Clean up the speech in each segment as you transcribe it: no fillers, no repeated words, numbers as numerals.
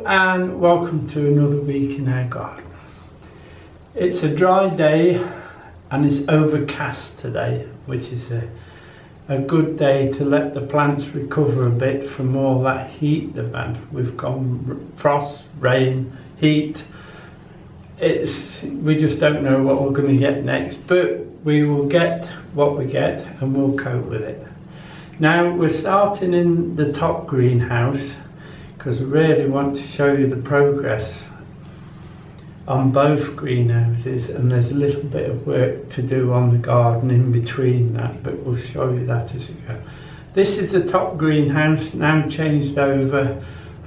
and welcome to another week in our garden. It's a dry day and it's overcast today, which is a good day to let the plants recover a bit from all that heat they've had. We've gone frost, rain, heat. We just don't know what we're going to get next, but we will get what we get and we'll cope with it. Now we're starting in the top greenhouse because I really want to show you the progress on both greenhouses, and there's a little bit of work to do on the garden in between that, but we'll show you that as we go. This is the top greenhouse, now changed over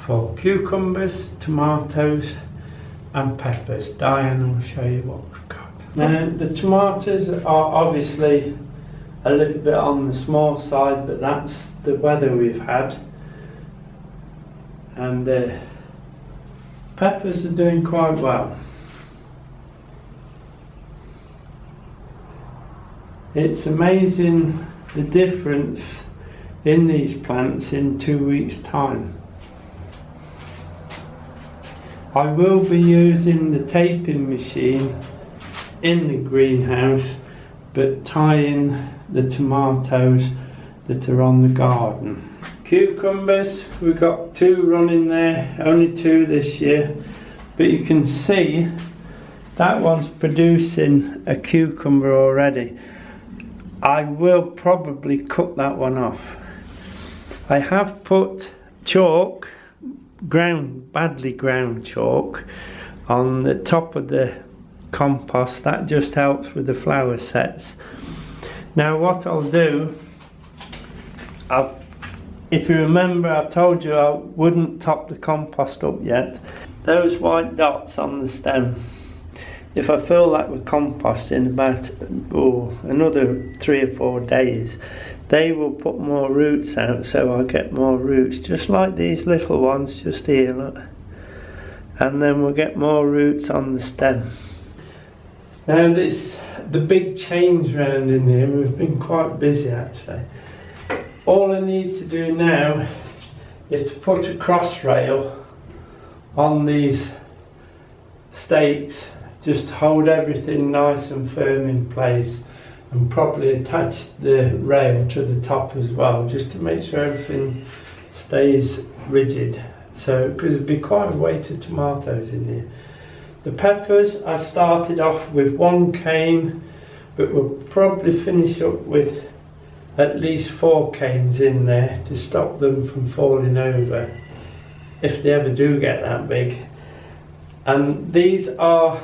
for cucumbers, tomatoes and peppers. Diane will show you what we've got. Now the tomatoes are obviously a little bit on the small side, but that's the weather we've had. And the peppers are doing quite well. It's amazing the difference in these plants in 2 weeks' time. I will be using the taping machine in the greenhouse, but tying the tomatoes that are on the garden. Cucumbers, we've got 2 running there, only 2 this year, but you can see that one's producing a cucumber already. I will probably cut that one off. I have put chalk, badly ground chalk, on the top of the compost. That just helps with the flower sets. Now what I'll do, if you remember, I told you I wouldn't top the compost up yet. Those white dots on the stem, if I fill that with compost in about another 3 or 4 days, they will put more roots out, so I'll get more roots, just like these little ones just here, look. And then we'll get more roots on the stem. Now the big change round in here, we've been quite busy actually. All I need to do now is to put a cross rail on these stakes, just hold everything nice and firm in place, and probably attach the rail to the top as well, just to make sure everything stays rigid. So, because there'd be quite a weight of tomatoes in here. The peppers, I started off with 1 cane, but we'll probably finish up with at least 4 canes in there to stop them from falling over, if they ever do get that big. And these are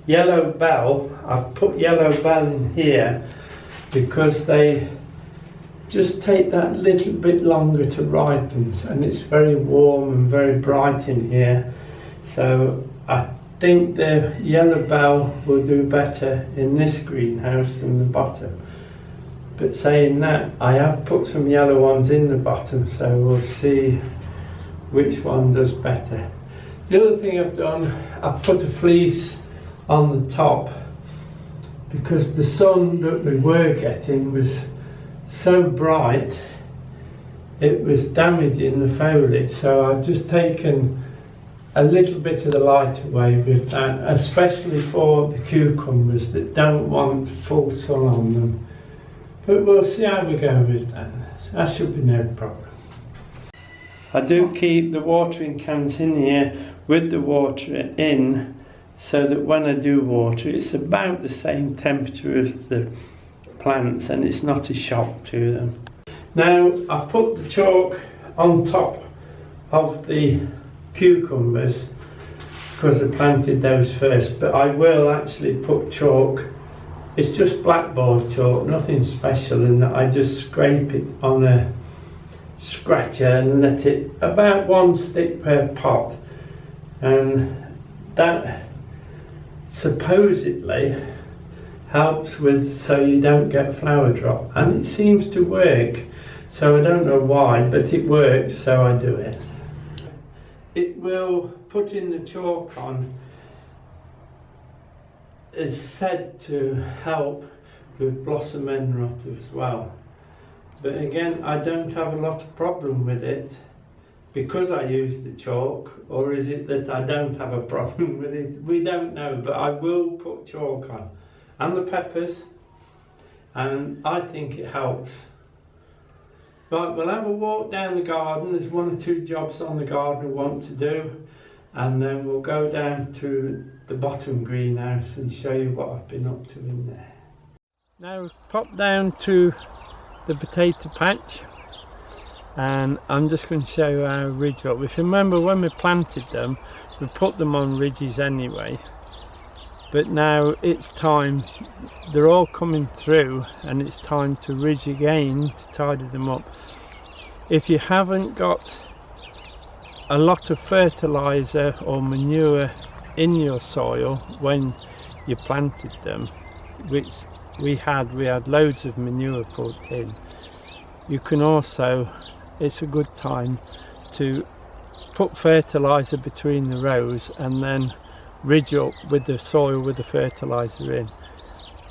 yellow bell. I've put yellow bell in here because they just take that little bit longer to ripen, and it's very warm and very bright in here, so I think the yellow bell will do better in this greenhouse than the bottom. But saying that, I have put some yellow ones in the bottom, so we'll see which one does better. The other thing I've done, I've put a fleece on the top because the sun that we were getting was so bright it was damaging the foliage, so I've just taken a little bit of the light away with that, especially for the cucumbers that don't want full sun on them. But we'll see how we go with that. That should be no problem. I do keep the watering cans in here with the water in, so that when I do water, it's about the same temperature as the plants and it's not a shock to them. Now I put the chalk on top of the cucumbers because I planted those first, but I will actually put chalk. It's just blackboard chalk, nothing special, and I just scrape it on a scratcher and let it about 1 stick per pot, and that supposedly helps with, so you don't get flower drop, and it seems to work, so I don't know why, but it works, so I do it. It will, putting the chalk on is said to help with blossom end rot as well, but again I don't have a lot of problem with it because I use the chalk, or is it that I don't have a problem with it? We don't know, but I will put chalk on. And the peppers, and I think it helps. Right, we'll have a walk down the garden. There's 1 or 2 jobs on the garden we want to do, and then we'll go down to the bottom greenhouse and show you what I've been up to in there. Now pop down to the potato patch, and I'm just going to show you our ridge up. If you remember, when we planted them, we put them on ridges anyway, but now it's time, they're all coming through, and it's time to ridge again to tidy them up. If you haven't got a lot of fertilizer or manure in your soil when you planted them, which we had loads of manure put in, you can also, it's a good time to put fertilizer between the rows and then ridge up with the soil with the fertilizer in.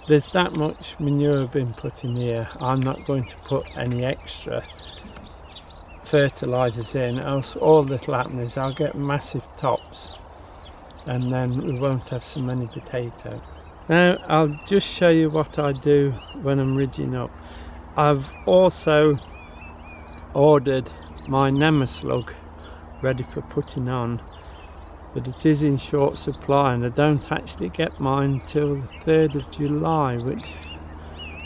There's that much manure been put in here, I'm not going to put any extra fertilizers in, else all that'll happen is I'll get massive tops and then we won't have so many potatoes. Now I'll just show you what I do when I'm ridging up. I've also ordered my Nemeslug ready for putting on, but it is in short supply and I don't actually get mine till the 3rd of July, which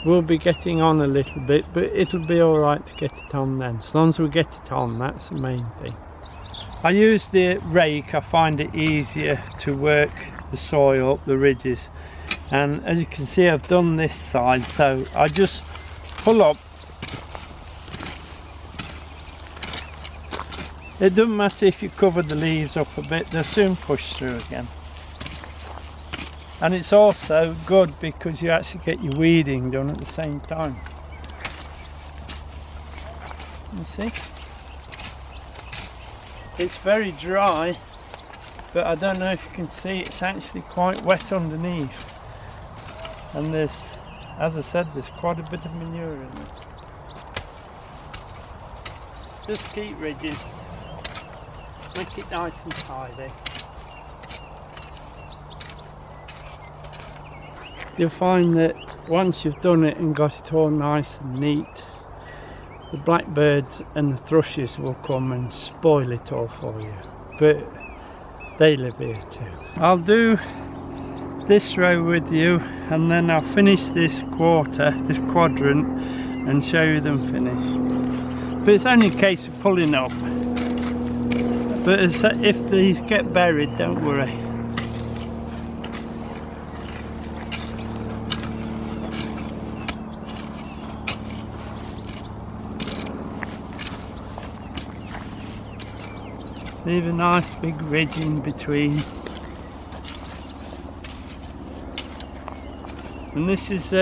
will be getting on a little bit, but it'll be alright to get it on then. As long as we get it on, that's the main thing. I use the rake, I find it easier to work the soil up the ridges, and as you can see I've done this side, so I just pull up. It doesn't matter if you cover the leaves up a bit, they'll soon push through again. And it's also good because you actually get your weeding done at the same time. You see? It's very dry, but I don't know if you can see, it's actually quite wet underneath. And there's, as I said, there's quite a bit of manure in it. Just keep ridging. Make it nice and tidy. You'll find that once you've done it and got it all nice and neat, the blackbirds and the thrushes will come and spoil it all for you, but they live here too. I'll do this row with you and then I'll finish this quadrant and show you them finished. But it's only a case of pulling up. But if these get buried, don't worry. Leave a nice big ridge in between. And this is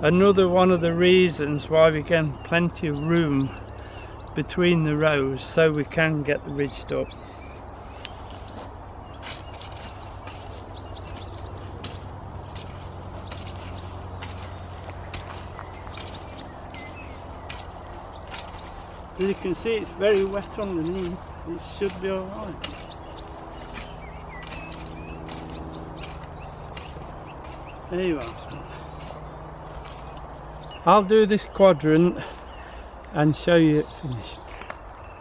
another one of the reasons why we get plenty of room between the rows, so we can get the ridged up. As you can see, it's very wet underneath. It should be alright. There you are. I'll do this quadrant and show you it finished.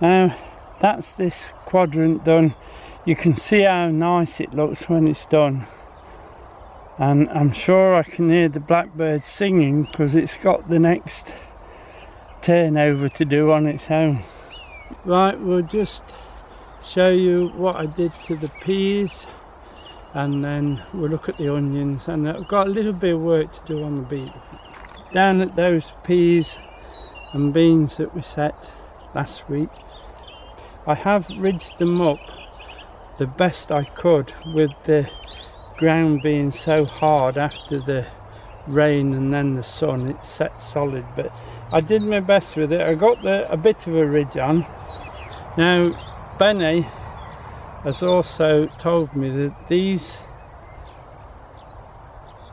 Now that's this quadrant done. You can see how nice it looks when it's done, and I'm sure I can hear the blackbirds singing because it's got the next turnover to do on its own. Right, we'll just show you what I did to the peas and then we'll look at the onions, and I've got a little bit of work to do on the beetroot. Down at those peas and beans that we set last week, I have ridged them up the best I could with the ground being so hard after the rain and then the sun. It set solid, but I did my best with it. I got a bit of a ridge on. Now Benny has also told me that these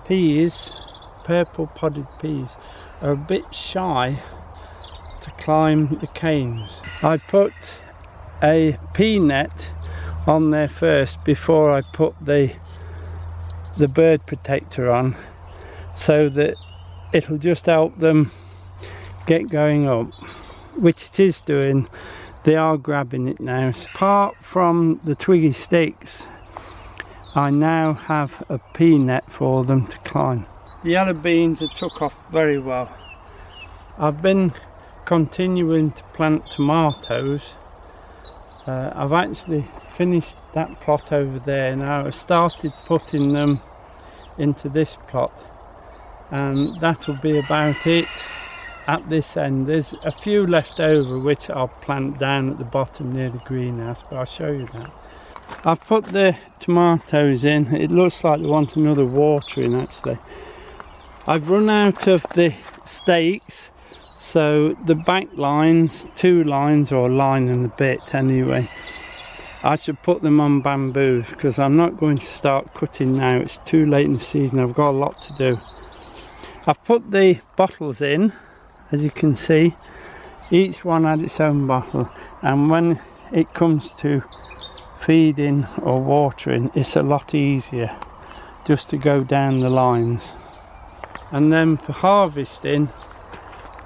peas, purple podded peas, are a bit shy to climb the canes. I put a pea net on there first before I put the bird protector on, so that it'll just help them get going up, which it is doing. They are grabbing it now. Apart from the twiggy sticks, I now have a pea net for them to climb. The yellow beans have took off very well. I've been continuing to plant tomatoes. I've actually finished that plot over there. Now I've started putting them into this plot, and that'll be about it at this end. There's a few left over which I'll plant down at the bottom near the greenhouse, but I'll show you that. I've put the tomatoes in. It looks like they want another watering actually. I've run out of the stakes, so the back lines, 2 lines or a line and a bit anyway, I should put them on bamboos, because I'm not going to start cutting now. It's too late in the season. I've got a lot to do. I've put the bottles in, as you can see. Each one had its own bottle, and when it comes to feeding or watering, it's a lot easier just to go down the lines. And then for harvesting,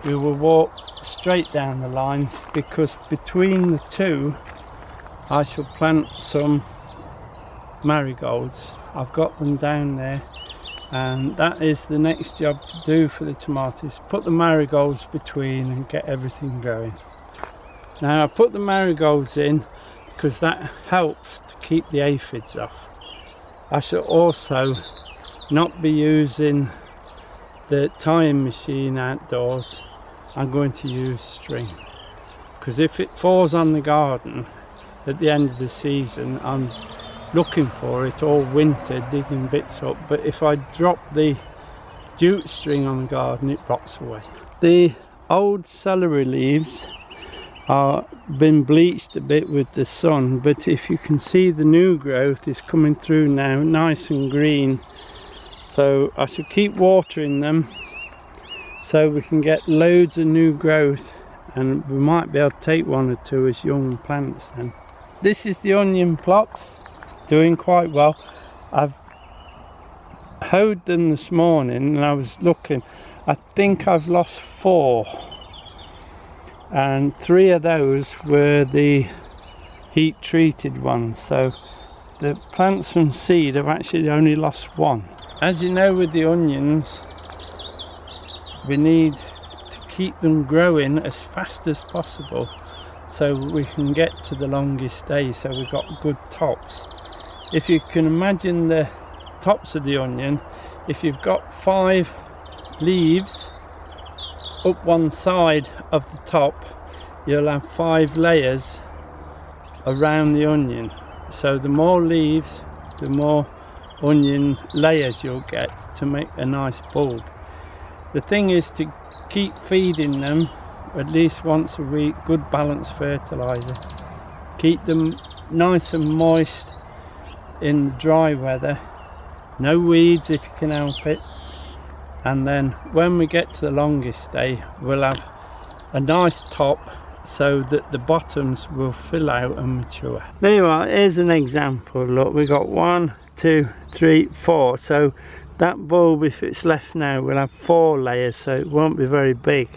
we will walk straight down the lines, because between the two I shall plant some marigolds. I've got them down there, and that is the next job to do for the tomatoes. Put the marigolds between and get everything going. Now I put the marigolds in because that helps to keep the aphids off. I shall also not be using the tying machine outdoors. I'm going to use string, because if it falls on the garden at the end of the season, I'm looking for it all winter, digging bits up. But if I drop the jute string on the garden, it rots away. The old celery leaves are been bleached a bit with the sun, but if you can see, the new growth is coming through now, nice and green. So I should keep watering them so we can get loads of new growth, and we might be able to take 1 or 2 as young plants then. This is the onion plot, doing quite well. I've hoed them this morning and I was looking. I think I've lost 4, and 3 of those were the heat treated ones. So the plants from seed have actually only lost 1. As you know, with the onions, we need to keep them growing as fast as possible so we can get to the longest days, so we've got good tops. If you can imagine the tops of the onion, if you've got 5 leaves up one side of the top, you'll have 5 layers around the onion. So the more leaves, the more onion layers you'll get to make a nice bulb. The thing is to keep feeding them at least once a week, good balanced fertilizer. Keep them nice and moist in dry weather, no weeds if you can help it, and then when we get to the longest day, we'll have a nice top so that the bottoms will fill out and mature. There you are, here's an example. Look, we've got 1, 2, 3, 4. So that bulb, if it's left now, will have 4 layers, so it won't be very big.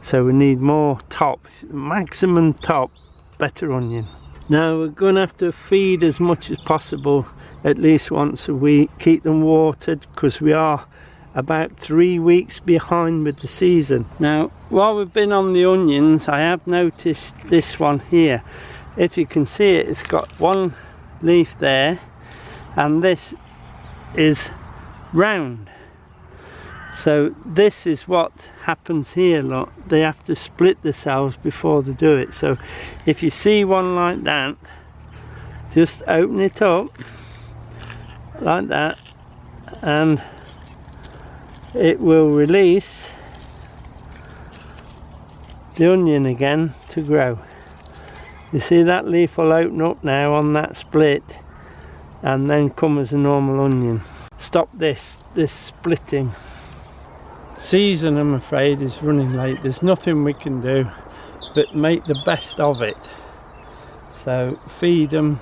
So we need more top, maximum top, better onion. Now we're going to have to feed as much as possible, at least once a week. Keep them watered, because we are about 3 weeks behind with the season. Now while we've been on the onions, I have noticed this one here. If you can see it, it's got 1 leaf there, and this is round. So this is what happens here. Look, they have to split the cells before they do it. So if you see one like that, just open it up like that, and it will release the onion again to grow. You see that leaf will open up now on that split and then come as a normal onion. Stop this splitting. Season, I'm afraid, is running late. There's nothing we can do but make the best of it. So feed them,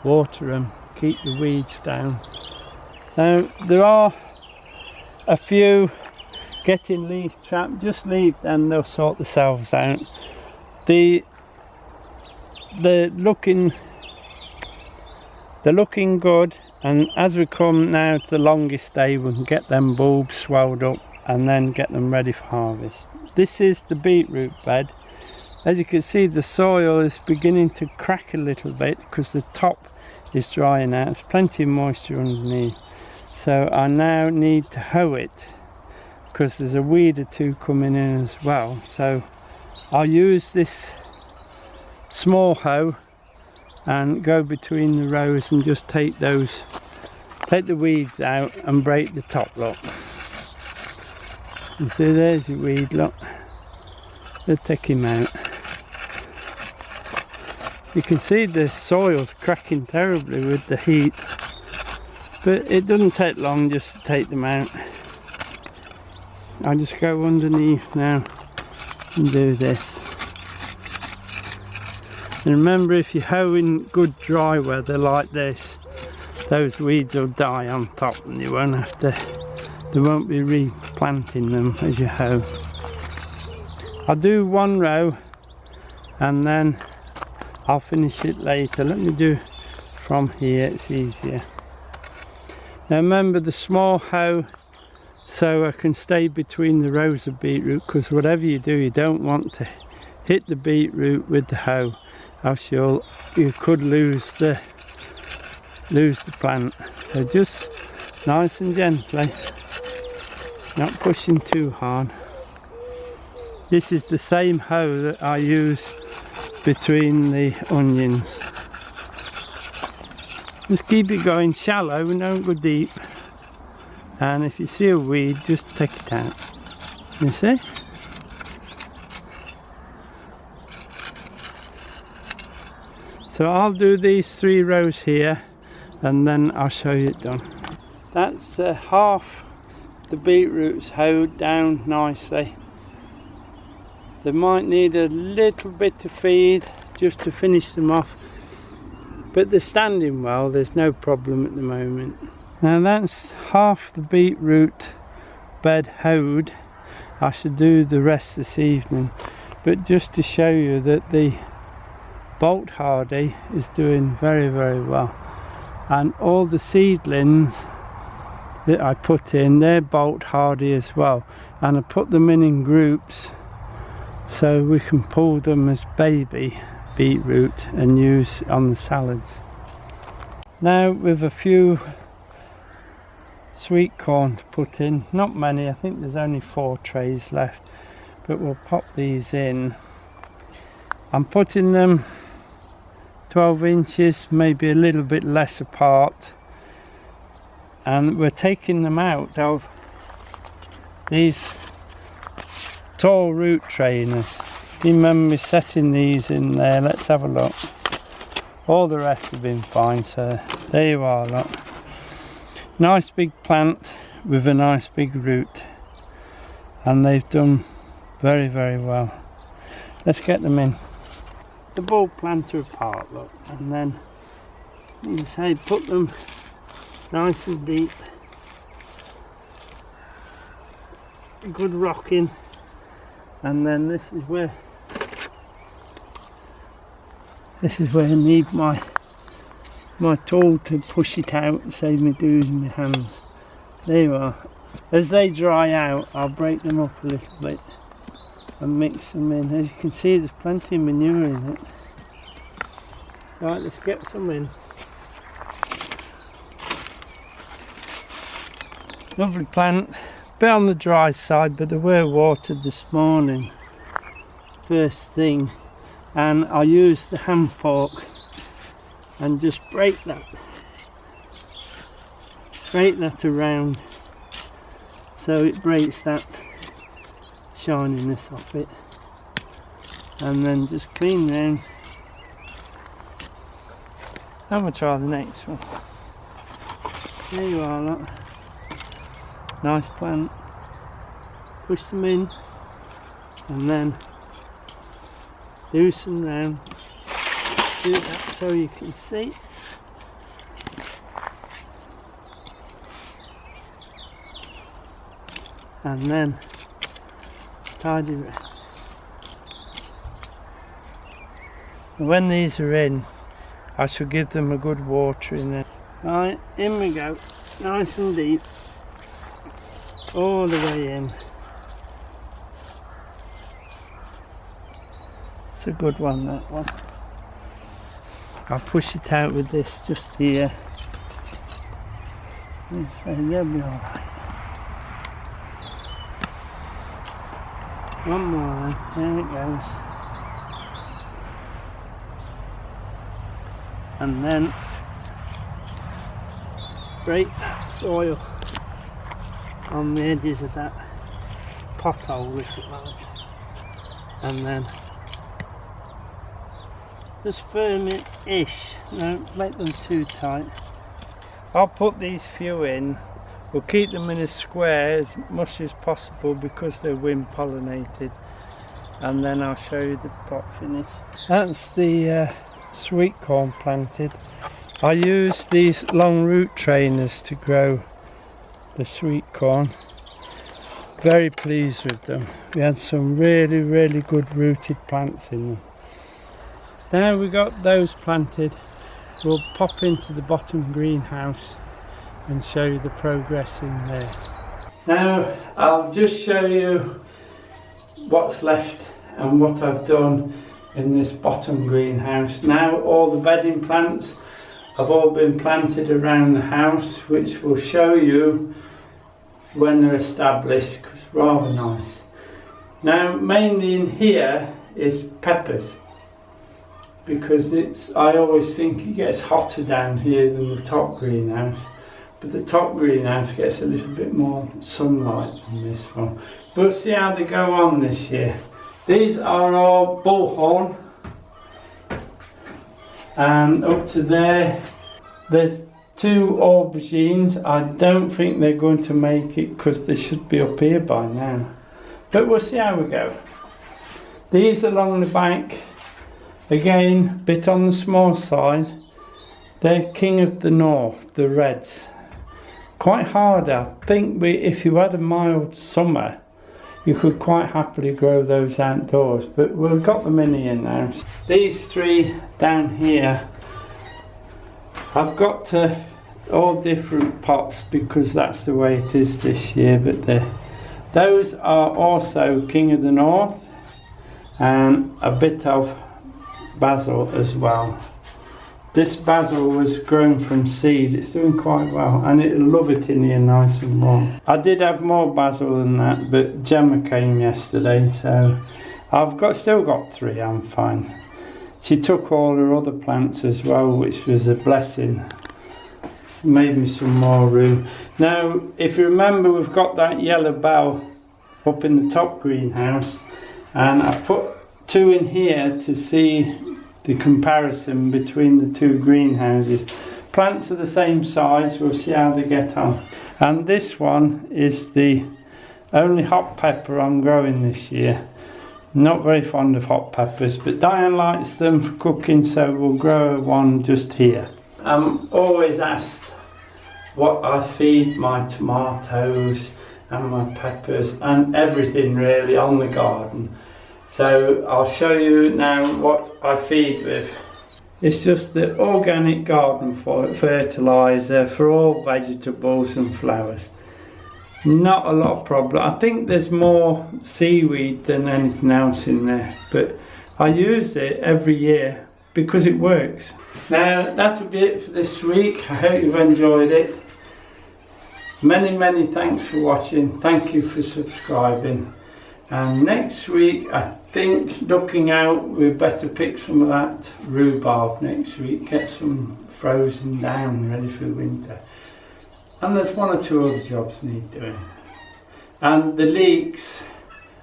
water them, keep the weeds down. Now there are a few getting leaf trapped. Just leave them, they'll sort themselves out. They're looking good, and as we come now to the longest day, we can get them bulbs swelled up and then get them ready for harvest. This is the beetroot bed. As you can see, the soil is beginning to crack a little bit because the top is drying out. There's plenty of moisture underneath. So I now need to hoe it because there's a weed or two coming in as well. So I'll use this small hoe and go between the rows and just take the weeds out and break the top, look. You see, there's your weed, look. Let's take him out. You can see the soil's cracking terribly with the heat, but it doesn't take long just to take them out. I'll just go underneath now and do this. And remember, if you hoe in good dry weather like this, those weeds will die on top and you won't have to, they won't be replanting them as you hoe. I'll do one row and then I'll finish it later. Let me do from here, it's easier. Now remember the small hoe, so I can stay between the rows of beetroot, because whatever you do, you don't want to hit the beetroot with the hoe, else you could lose the plant. So just nice and gently, not pushing too hard. This is the same hoe that I use between the onions. Just keep it going shallow and don't go deep. And if you see a weed, just take it out. You see? So I'll do these 3 rows here and then I'll show you it done. That's half the beetroots hoed down nicely. They might need a little bit of feed just to finish them off, but they're standing well, there's no problem at the moment. Now that's half the beetroot bed hoed. I should do the rest this evening, but just to show you that the bolt hardy is doing very, very well, and all the seedlings that I put in, they're bolt hardy as well, and I put them in groups so we can pull them as baby beetroot and use on the salads. Now with a few sweet corn to put in, not many, I think there's only 4 trays left, but we'll pop these in. I'm putting them 12 inches, maybe a little bit less apart, and we're taking them out of these tall root trainers. You remember me setting these in there. Let's have a look. All the rest have been fine, so there you are, look. Nice big plant with a nice big root, and they've done very, very well. Let's get them in. The bulb planter apart, look, and then you say put them nice and deep. Good rocking, and then this is where I need my tool to push it out and save me doing my hands. There you are. As they dry out, I'll break them up a little bit and mix them in. As you can see, there's plenty of manure in it. Right, let's get some in. Lovely plant, bit on the dry side, but they were watered this morning first thing, and I'll use the hand fork and just break that around so it breaks that shininess off it, and then just clean round. I'm going to try the next one. There you are, look. Nice plant. Push them in and then do some round. do that so you can see. And then tidy it. When these are in, I shall give them a good watering then. Right, in we go, nice and deep, all the way in. It's a good one, that one. I'll push it out with this just here. So they'll be alright. One more, there it goes. And then break that soil on the edges of that pothole, if you like. And then just firm it ish, don't make them too tight. I'll put these few in. We'll keep them in a square as much as possible because they're wind pollinated, and then I'll show you the pot finished. That's the sweet corn planted. I use these long root trainers to grow the sweet corn. Very pleased with them. We had some really good rooted plants in them. Now we got those planted, we'll pop into the bottom greenhouse and show you the progress in there. Now I'll just show you what's left and what I've done in this bottom greenhouse. Now all the bedding plants have all been planted around the house, which will show you when they're established, because rather nice. Now mainly in here is peppers, because I always think it gets hotter down here than the top greenhouse. But the top greenhouse gets a little bit more sunlight than this one. We'll see how they go on this year. These are all bullhorn, and up to there's 2 aubergines. I don't think they're going to make it because they should be up here by now. But we'll see how we go. These along the bank, again, a bit on the small side. They're King of the North, the reds. Quite hard, I think. If you had a mild summer, you could quite happily grow those outdoors, but we've got them in here now. These 3 down here, I've got all different pots because that's the way it is this year, but those are also King of the North, and a bit of basil as well. This basil was grown from seed. It's doing quite well, and it'll love it in here nice and warm. I did have more basil than that, but Gemma came yesterday, so I've still got 3. I'm fine. She took all her other plants as well, which was a blessing. Made me some more room. Now, if you remember, we've got that yellow bell up in the top greenhouse, and I put 2 in here to see the comparison between the 2 greenhouses. Plants are the same size, we'll see how they get on. And this one is the only hot pepper I'm growing this year. Not very fond of hot peppers, but Diane likes them for cooking, so we'll grow one just here. I'm always asked what I feed my tomatoes and my peppers and everything really on the garden. So I'll show you now what I feed with. It's just the organic garden fertiliser for all vegetables and flowers. Not a lot of problem. I think there's more seaweed than anything else in there, but I use it every year because it works. Now that'll be it for this week. I hope you've enjoyed it. Many thanks for watching. Thank you for subscribing. And next week, I think, looking out, we better pick some of that rhubarb next week, get some frozen down ready for winter. And there's 1 or 2 other jobs need doing. And the leeks,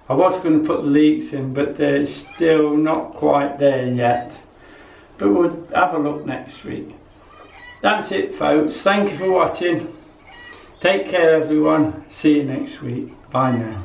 I was going to put the leeks in, but they're still not quite there yet. But we'll have a look next week. That's it, folks. Thank you for watching. Take care, everyone. See you next week. Bye now.